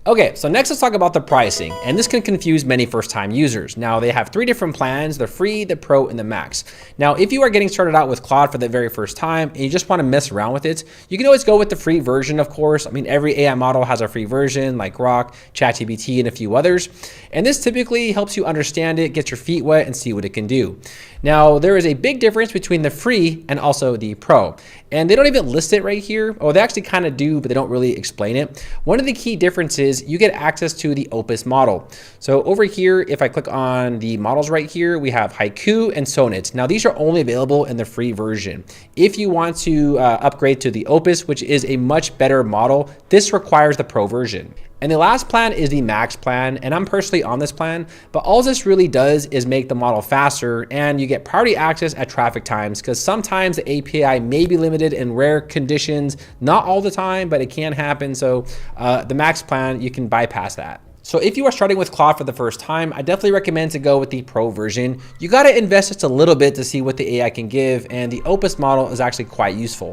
Okay, so next let's talk about the pricing, and this can confuse many first-time users. Now they have three different plans: the free, the pro, and the max. Now if you are getting started out with Claude for the very first time and you just want to mess around with it, you can always go with the free version, of course. I mean, every AI model has a free version like Grok, ChatGPT, and a few others. And this typically helps you understand it, get your feet wet, and see what it can do. Now there is a big difference between the free and also the pro. And they don't even list it right here. Oh, they actually kind of do, but they don't really explain it. One of the key differences, you get access to the Opus model. So over here, if I click on the models right here, we have Haiku and Sonnet. Now these are only available in the free version. If you want to upgrade to the Opus, which is a much better model, this requires the pro version. And the last plan is the max plan, and I'm personally on this plan, but all this really does is make the model faster, and you get priority access at traffic times, because sometimes the API may be limited in rare conditions, not all the time, but it can happen. So the max plan, you can bypass that. So if you are starting with Claude for the first time, I definitely recommend to go with the pro version. You got to invest just a little bit to see what the AI can give, and the Opus model is actually quite useful.